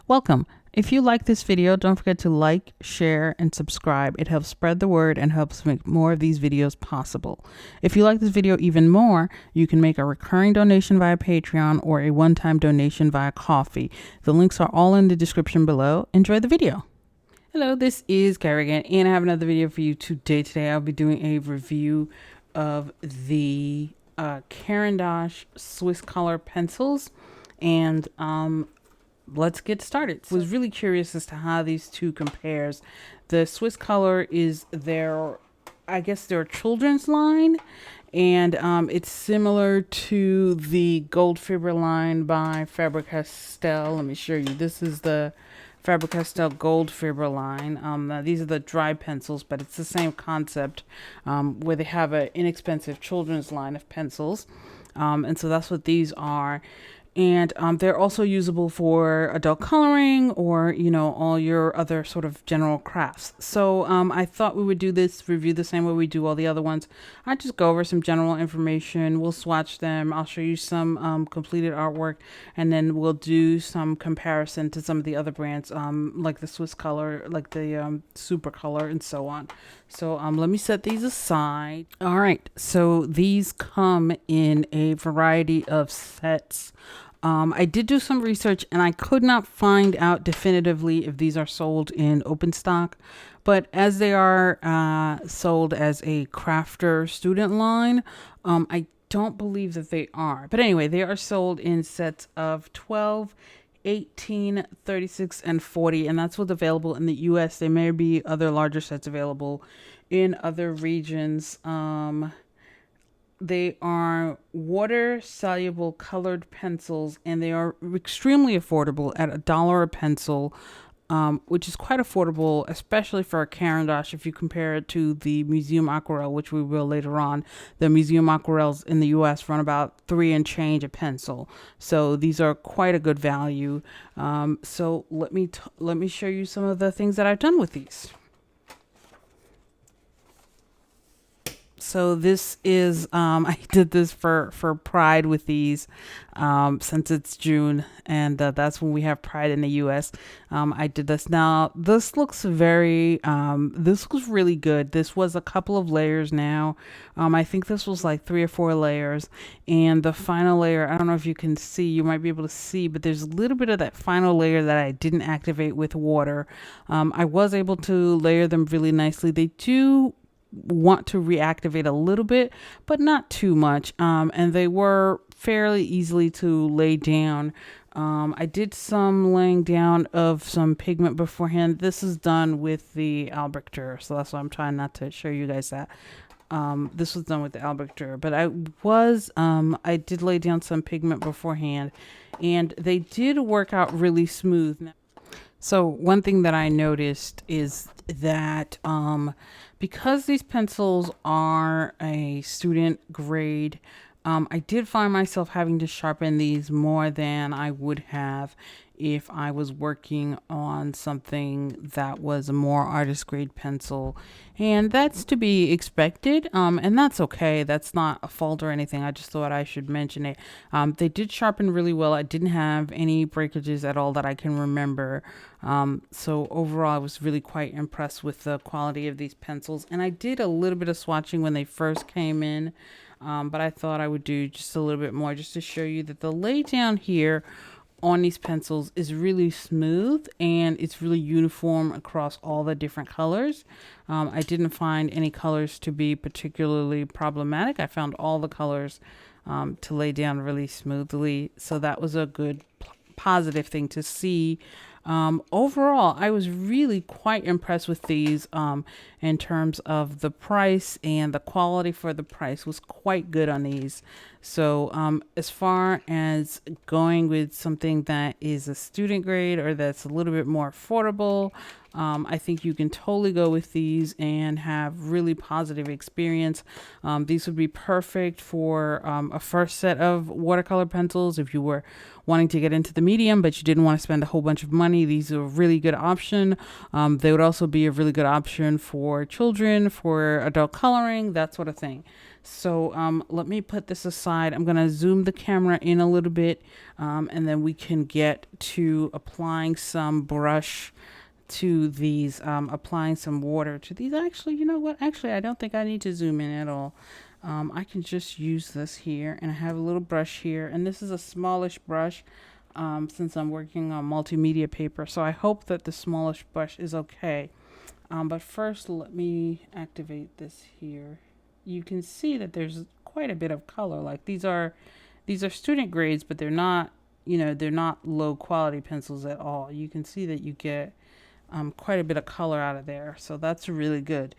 Welcome. If you like this video, don't forget to like, share, and subscribe. It helps spread the word and helps make more of these videos possible. If you like this video even more, you can make a recurring donation via Patreon or a one-time donation via Ko-fi. The links are all in the description below. Enjoy the video. Hello, this is Caran, and I have another video for you today. Today I'll be doing a review of the Caran Swisscolor pencils, and let's get started. I was really curious as to how these two compares. The Swisscolor is their, I guess, their children's line, and it's similar to the Gold Fiber line by Faber Castell. Let me show you. This is the Faber Castell Gold Fiber line. These are the dry pencils, but it's the same concept where they have an inexpensive children's line of pencils. And so that's what these are. And they're also usable for adult coloring or, you know, all your other sort of general crafts. So I thought we would do this review the same way we do all the other ones. I just go over some general information. We'll swatch them. I'll show you some completed artwork, and then we'll do some comparison to some of the other brands, like the Swisscolor, like the Supercolor, and so on. So let me set these aside. All right. So these come in a variety of sets. I did do some research and I could not find out definitively if these are sold in open stock, but as they are sold as a crafter student line, I don't believe that they are. But anyway, they are sold in sets of 12, 18, 36, and 40, and that's what's available in the US. There may be other larger sets available in other regions. They are water-soluble colored pencils, and they are extremely affordable at $1 a pencil, which is quite affordable, especially for a Caran if you compare it to the Museum Aquarelle, which we will later on. The Museum Aquarelles in the U.S. run about $3 and change a pencil, so these are quite a good value. So let me show you some of the things that I've done with these. So this is, I did this for Pride with these, since it's June, and that's when we have Pride in the U.S. I did this. Now, this looks really good. This was a couple of layers now. I think this was like 3 or 4 layers, and the final layer, I don't know if you can see, you might be able to see, but there's a little bit of that final layer that I didn't activate with water. I was able to layer them really nicely. They do want to reactivate a little bit, but not too much, and they were fairly easily to lay down. I did some laying down of some pigment beforehand. This is done with the Albrechter, so that's why I'm trying not to show you guys that. This was done with the Albrechter, but I did lay down some pigment beforehand, and they did work out really smooth. So one thing that I noticed is that because these pencils are a student grade, I did find myself having to sharpen these more than I would have if I was working on something that was a more artist grade pencil, and that's to be expected, and that's okay. That's not a fault or anything. I just thought I should mention it. They did sharpen really well. I didn't have any breakages at all that I can remember. So overall, I was really quite impressed with the quality of these pencils, and I did a little bit of swatching when they first came in, but I thought I would do just a little bit more just to show you that the lay down here on these pencils is really smooth and it's really uniform across all the different colors. I didn't find any colors to be particularly problematic. I found all the colors to lay down really smoothly, so that was a good positive thing to see. Overall, I was really quite impressed with these in terms of the price, and the quality for the price was quite good on these. So as far as going with something that is a student grade or that's a little bit more affordable, I think you can totally go with these and have really positive experience. These would be perfect for a first set of watercolor pencils if you were wanting to get into the medium but you didn't want to spend a whole bunch of money. These are a really good option. They would also be a really good option for children, for adult coloring, that sort of thing. So let me put this aside. I'm going to zoom the camera in a little bit, and then we can get to applying some brush to these, applying some water to these. Actually, you know what? Actually, I don't think I need to zoom in at all. I can just use this here, and I have a little brush here, and this is a smallish brush, since I'm working on multimedia paper. So I hope that the smallish brush is okay. But first, let me activate this here. You can see that there's quite a bit of color. Like these are student grades, but they're not, they're not low quality pencils at all. You can see that you get quite a bit of color out of there. So that's really good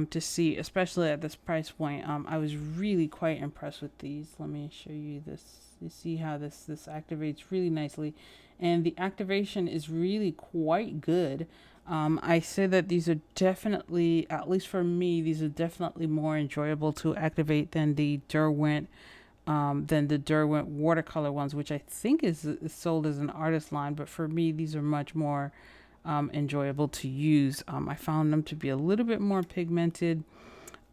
to see, especially at this price point. I was really quite impressed with these. Let me show you this. You see how this activates really nicely, and the activation is really quite good. I say that these are definitely, at least for me, these are definitely more enjoyable to activate than the Derwent watercolor ones, which I think is sold as an artist line. But for me, these are much more enjoyable to use. I found them to be a little bit more pigmented.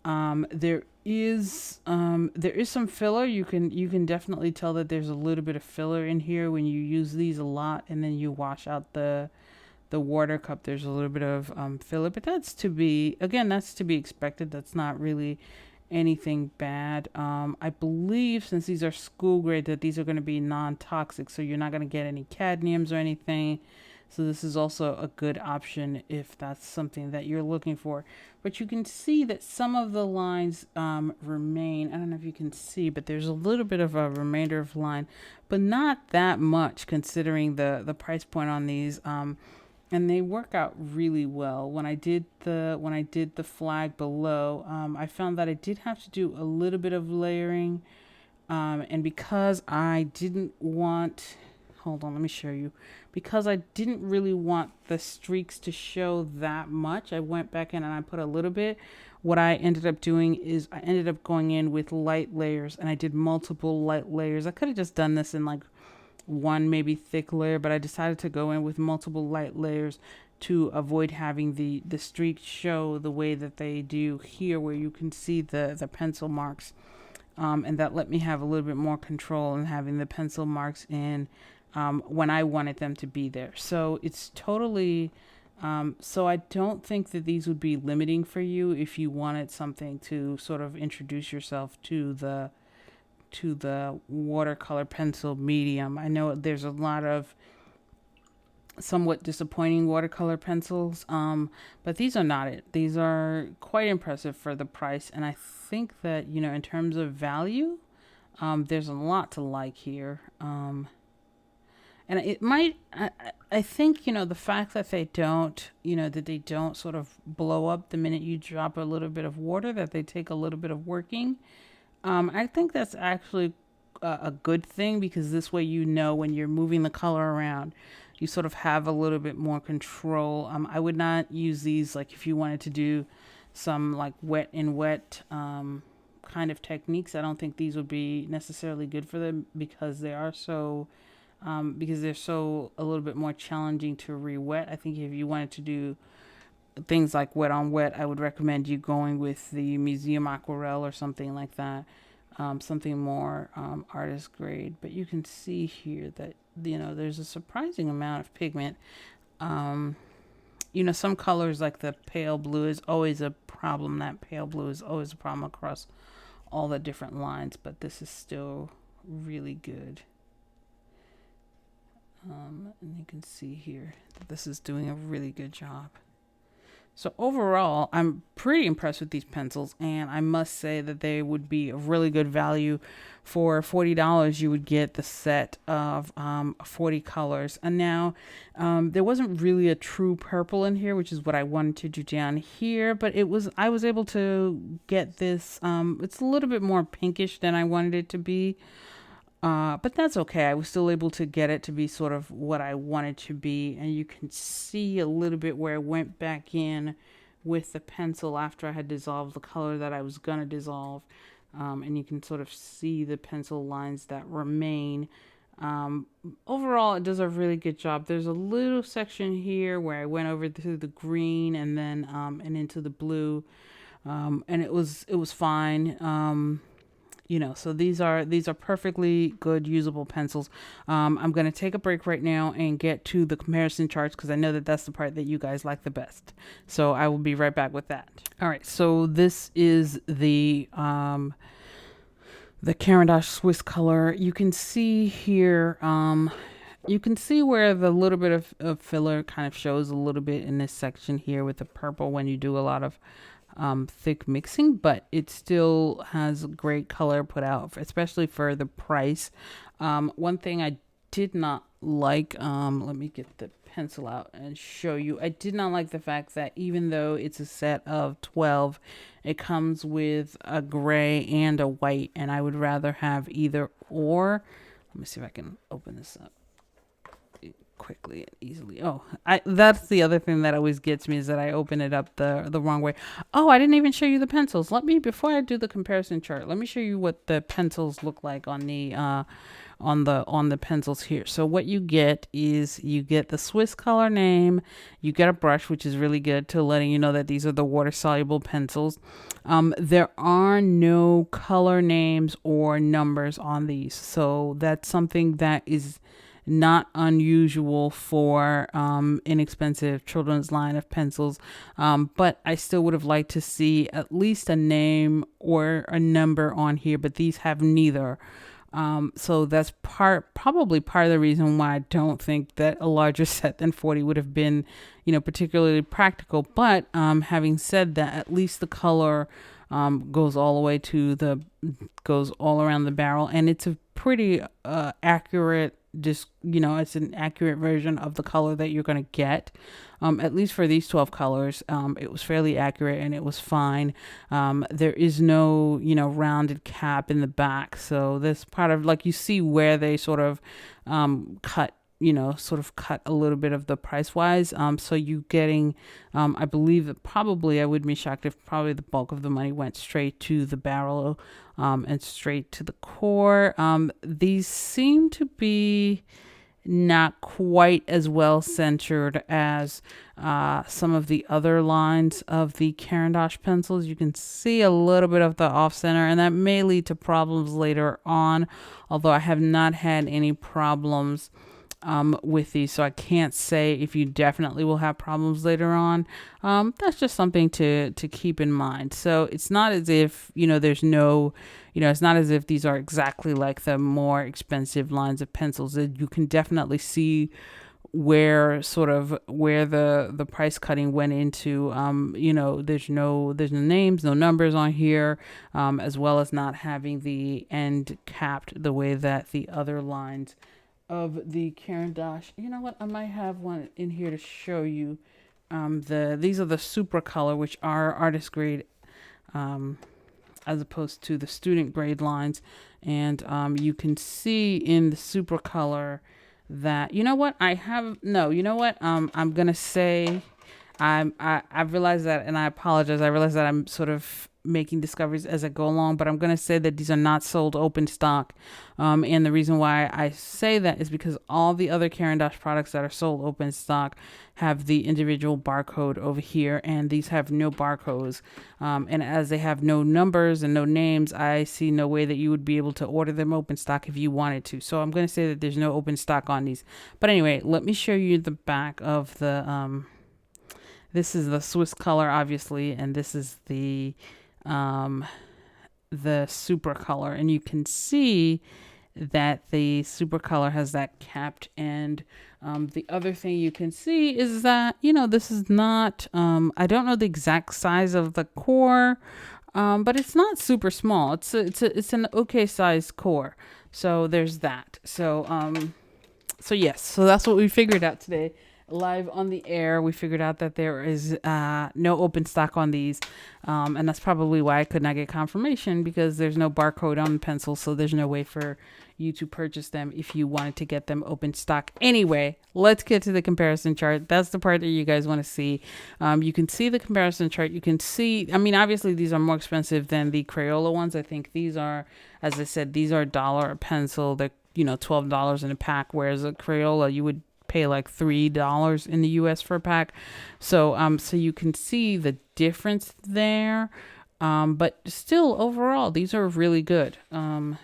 There is some filler. You can definitely tell that there's a little bit of filler in here when you use these a lot, and then you wash out the water cup. There's a little bit of filler, but that's to be expected. That's not really anything bad. I believe, since these are school grade, that these are going to be non-toxic, so you're not going to get any cadmiums or anything. So this is also a good option if that's something that you're looking for. But you can see that some of the lines remain. I don't know if you can see, but there's a little bit of a remainder of line, but not that much considering the price point on these. And they work out really well. When I did the flag below, I found that I did have to do a little bit of layering, and because I didn't want, hold on, let me show you. Because I didn't really want the streaks to show that much, I went back in and I put a little bit. What I ended up doing is I ended up going in with light layers, and I did multiple light layers. I could have just done this in like one maybe thick layer, but I decided to go in with multiple light layers to avoid having the streaks show the way that they do here, where you can see the pencil marks. And that let me have a little bit more control in having the pencil marks in when I wanted them to be there. So it's totally, so I don't think that these would be limiting for you if you wanted something to sort of introduce yourself to the watercolor pencil medium. I know there's a lot of somewhat disappointing watercolor pencils, but these are not it. These are quite impressive for the price, and I think that, in terms of value, there's a lot to like here. And it might, I think, the fact that they don't, that they don't sort of blow up the minute you drop a little bit of water, that they take a little bit of working. I think that's actually a good thing, because this way, when you're moving the color around, you sort of have a little bit more control. I would not use these like if you wanted to do some like wet in wet kind of techniques. I don't think these would be necessarily good for them, because they are so because they're so a little bit more challenging to re-wet. I think if you wanted to do things like wet on wet, I would recommend you going with the museum aquarelle or something like that, something more artist grade. But you can see here that there's a surprising amount of pigment. Some colors like the pale blue is always a problem. That pale blue is always a problem across all the different lines, but this is still really good. And you can see here that this is doing a really good job. So overall, I'm pretty impressed with these pencils, and I must say that they would be a really good value. For $40, you would get the set of 40 colors. And now there wasn't really a true purple in here, which is what I wanted to do down here, but I was able to get this. It's a little bit more pinkish than I wanted it to be. But that's okay. I was still able to get it to be sort of what I wanted to be. And you can see a little bit where I went back in with the pencil after I had dissolved the color that I was going to dissolve. And you can sort of see the pencil lines that remain. Overall, it does a really good job. There's a little section here where I went over through the green and then and into the blue. and it was fine. You know, so these are perfectly good usable pencils. I'm going to take a break right now and get to the comparison charts because I know that that's the part that you guys like the best. So I will be right back with that. All right, so this is the Caran Swisscolor. You can see here, you can see where the little bit of filler kind of shows a little bit in this section here with the purple when you do a lot of thick mixing, but it still has great color put out, especially for the price. One thing I did not like, let me get the pencil out and show you. I did not like the fact that even though it's a set of 12, it comes with a gray and a white, and I would rather have either or. Let me see if I can open this up quickly and easily. That's the other thing that always gets me, is that I open it up the wrong way. Oh, I didn't even show you the pencils. Before I do the comparison chart, let me show you what the pencils look like on the pencils here. So what you get is you get the Swisscolor name, you get a brush, which is really good to letting you know that these are the water soluble pencils. There are no color names or numbers on these, so that's something that is not unusual for inexpensive children's line of pencils, but I still would have liked to see at least a name or a number on here, but these have neither. So that's probably part of the reason why I don't think that a larger set than 40 would have been, particularly practical. But having said that, at least the color goes all around the barrel, and it's a pretty accurate, it's an accurate version of the color that you're going to get. At least for these 12 colors, it was fairly accurate and it was fine. There is no, rounded cap in the back. So this part of, like, you see where they sort of cut a little bit of the price wise. So you getting, I believe that probably, I would be shocked if probably the bulk of the money went straight to the barrel and straight to the core. These seem to be not quite as well centered as some of the other lines of the Caran pencils. You can see a little bit of the off center, and that may lead to problems later on, although I have not had any problems with these, so I can't say if you definitely will have problems later on. That's just something to keep in mind. So it's not as if there's no, it's not as if these are exactly like the more expensive lines of pencils. You can definitely see where the price cutting went into. There's no names, no numbers on here, as well as not having the end capped the way that the other lines of the Caran. You know what? I might have one in here to show you. These are the Supercolor, which are artist grade, as opposed to the student grade lines. And you can see in the Supercolor that, I'm gonna say, I've realized that, and I apologize. I realize that I'm sort of making discoveries as I go along, but I'm going to say that these are not sold open stock. And the reason why I say that is because all the other Caran products that are sold open stock have the individual barcode over here, and these have no barcodes. And as they have no numbers and no names, I see no way that you would be able to order them open stock if you wanted to. So I'm going to say that there's no open stock on these. But anyway, let me show you the back of the, this is the Swisscolor, obviously, and this is the Supercolor, and you can see that the Supercolor has that capped end. The other thing you can see is that this is not, I don't know the exact size of the core, but it's not super small. It's an okay sized core. So there's that. So yes, so that's what we figured out today. Live on the air, we figured out that there is no open stock on these, and that's probably why I could not get confirmation, because there's no barcode on the pencil, so there's no way for you to purchase them if you wanted to get them open stock. Anyway, let's get to the comparison chart. That's the part that you guys want to see. You can see the comparison chart. You can see, obviously these are more expensive than the Crayola ones. I think these are, as I said, these are $1 a pencil. They're $12 in a pack, whereas a Crayola you would pay like $3 in the US for a pack. So so you can see the difference there. But still, overall, these are really good. And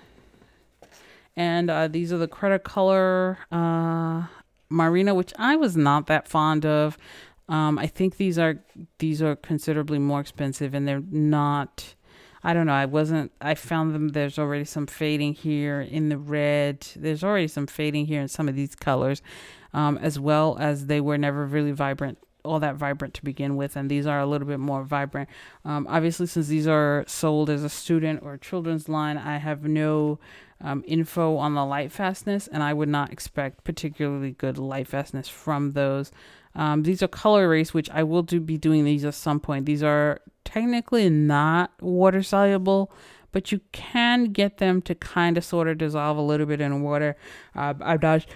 these are the credit color Marina, which I was not that fond of. I think these are considerably more expensive, and they're not. I don't know. I wasn't. I found them. There's already some fading here in the red. There's already some fading here in some of these colors, as well as they were never really vibrant, all that vibrant to begin with, and these are a little bit more vibrant. Obviously, since these are sold as a student or children's line, I have no info on the light fastness, and I would not expect particularly good light fastness from those. These are color erase, which I will be doing these at some point. These are technically not water soluble, but you can get them to kind of sort of dissolve a little bit in water. I'm not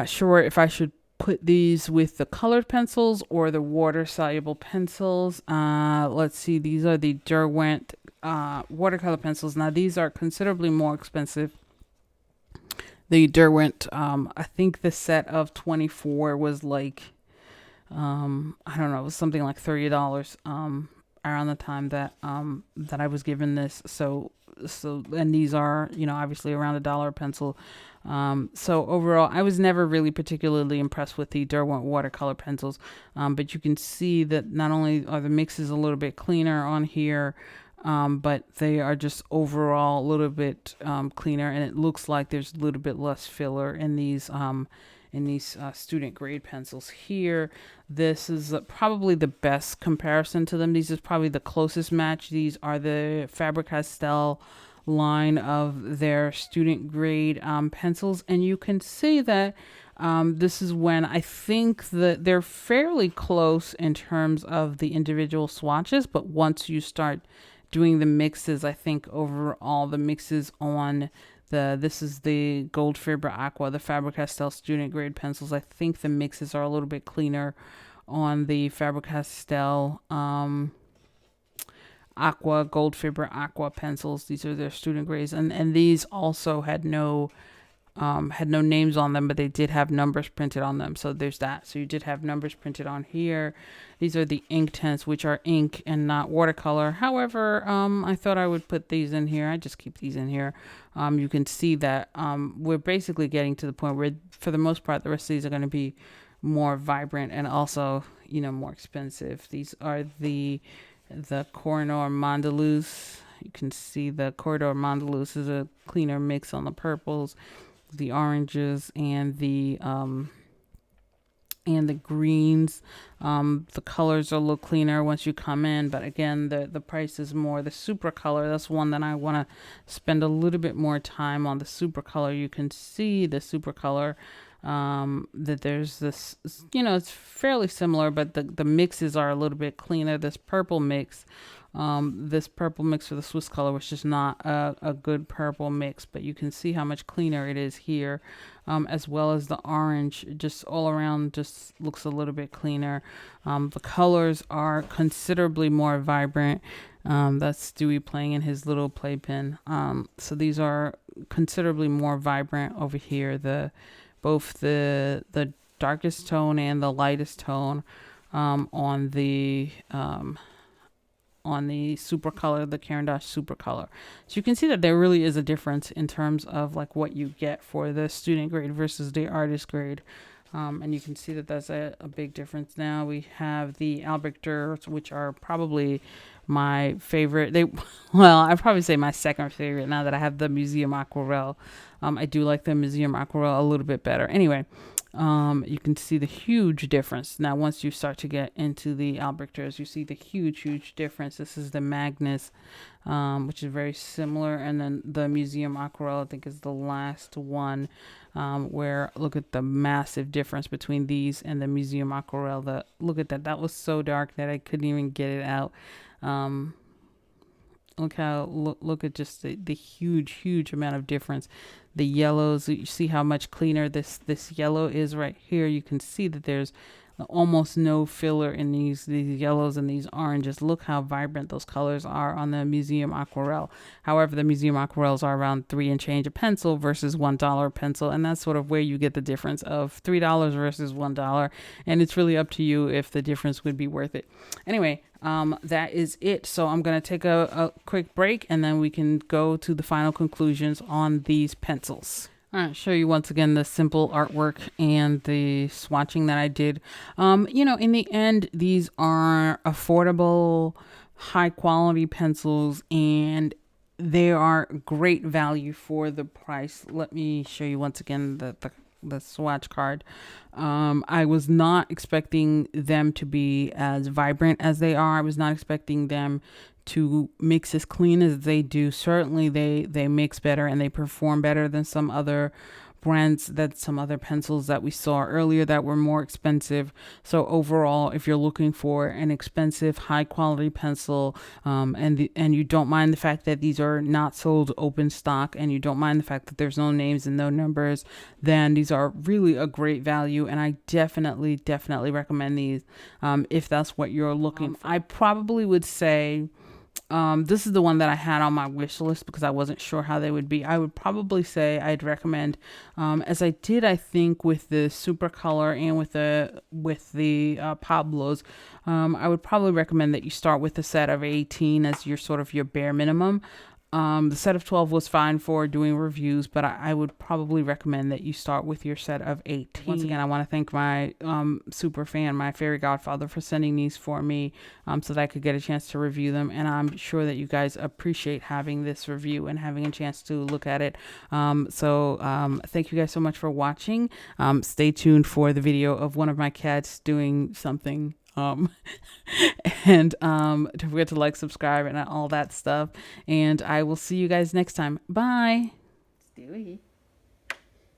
sure if I should put these with the colored pencils or the water soluble pencils. Let's see, these are the Derwent watercolor pencils. Now these are considerably more expensive. The Derwent, I think the set of 24 was like, I don't know, it was something like $30 around the time that I was given this. So and these are, obviously around $1 a pencil. So overall, I was never really particularly impressed with the Derwent watercolor pencils. But you can see that not only are the mixes a little bit cleaner on here, but they are just overall a little bit cleaner, and it looks like there's a little bit less filler in these student grade pencils here. This is probably the best comparison to them. These is probably the closest match. These are the Faber Castell line of their student grade pencils, and you can see that this is when I think that they're fairly close in terms of the individual swatches, but once you start doing the mixes, I think overall the mixes on this is the Gold Fiber Aqua, the Faber-Castell student grade pencils. I think the mixes are a little bit cleaner on the Faber-Castell Aqua, Gold Fiber Aqua pencils. These are their student grades, and these also had no names on them, but they did have numbers printed on them. So there's that. So you did have numbers printed on here. These are the ink tints, which are ink and not watercolor. However, I thought I would put these in here. I just keep these in here. You can see that we're basically getting to the point where, for the most part, the rest of these are going to be more vibrant and also, more expensive. These are the Corridor Mandalouse. You can see the Corridor Mandalouse is a cleaner mix on the purples, the oranges, and the greens. The colors are a little cleaner once you come in, but again, the price is more. The Supercolor, that's one that I want to spend a little bit more time on. The Supercolor, you can see the Supercolor, that there's this, it's fairly similar, but the mixes are a little bit cleaner. This purple mix for the Swisscolor was just not a good purple mix, but you can see how much cleaner it is here, as well as the orange, just all around just looks a little bit cleaner. The colors are considerably more vibrant. That's Stewie playing in his little playpen. So these are considerably more vibrant over here. Both the darkest tone and the lightest tone on the Supercolor, the Caran Supercolor. So you can see that there really is a difference in terms of like what you get for the student grade versus the artist grade. And you can see that that's a big difference. Now we have the Albrechters, which are probably my favorite. I'd probably say my second favorite now that I have the Museum Aquarelle. I do like the Museum Aquarelle a little bit better. Anyway, you can see the huge difference. Now, once you start to get into the Albrechters, you see the huge difference. This is the Magnus, which is very similar. And then the Museum Aquarelle, I think, is the last one, where look at the massive difference between these and the Museum Aquarelle. Look at that. That was so dark that I couldn't even get it out. Look at just the huge amount of difference. The yellows, you see how much cleaner this yellow is right here. You can see that there's almost no filler in these yellows and these oranges. Look how vibrant those colors are on the museum aquarelle. However, the museum aquarelles are around 3 and change a pencil versus $1 pencil, and that's sort of where you get the difference of $3 versus $1, and it's really up to you if the difference would be worth it. Anyway, that is it. So I'm going to take a quick break, and then we can go to the final conclusions on these pencils. All right, show you once again the simple artwork and the swatching that I did. In the end, these are affordable, high quality pencils, and they are great value for the price. Let me show you once again the swatch card. I was not expecting them to be as vibrant as they are. I was not expecting them to mix as clean as they do. Certainly they mix better and they perform better than some other brands, that some other pencils that we saw earlier that were more expensive. So overall, if you're looking for an expensive, high quality pencil, and you don't mind the fact that these are not sold open stock, and you don't mind the fact that there's no names and no numbers, then these are really a great value. And I definitely recommend these if that's what you're looking for. I probably would say this is the one that I had on my wish list because I wasn't sure how they would be. I would probably say I'd recommend, as I did, I think, with the Supercolor and with the Pablos, I would probably recommend that you start with a set of 18 as your sort of your bare minimum. The set of 12 was fine for doing reviews, but I would probably recommend that you start with your set of 18. Once again, I want to thank my super fan, my fairy godfather, for sending these for me so that I could get a chance to review them. And I'm sure that you guys appreciate having this review and having a chance to look at it. Thank you guys so much for watching. Stay tuned for the video of one of my cats doing something. And don't forget to like, subscribe, and all that stuff. And I will see you guys next time. Bye. Stewie,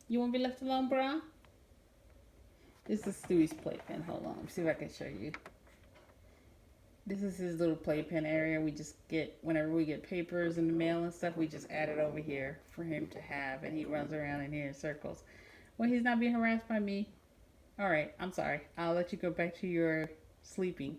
you want to be left alone, bro? This is Stewie's playpen. Hold on, let me see if I can show you. This is his little playpen area. We just get, whenever we get papers in the mail and stuff, we just add it over here for him to have, and he runs around in here in circles. Well, he's not being harassed by me. All right, I'm sorry. I'll let you go back to your sleeping.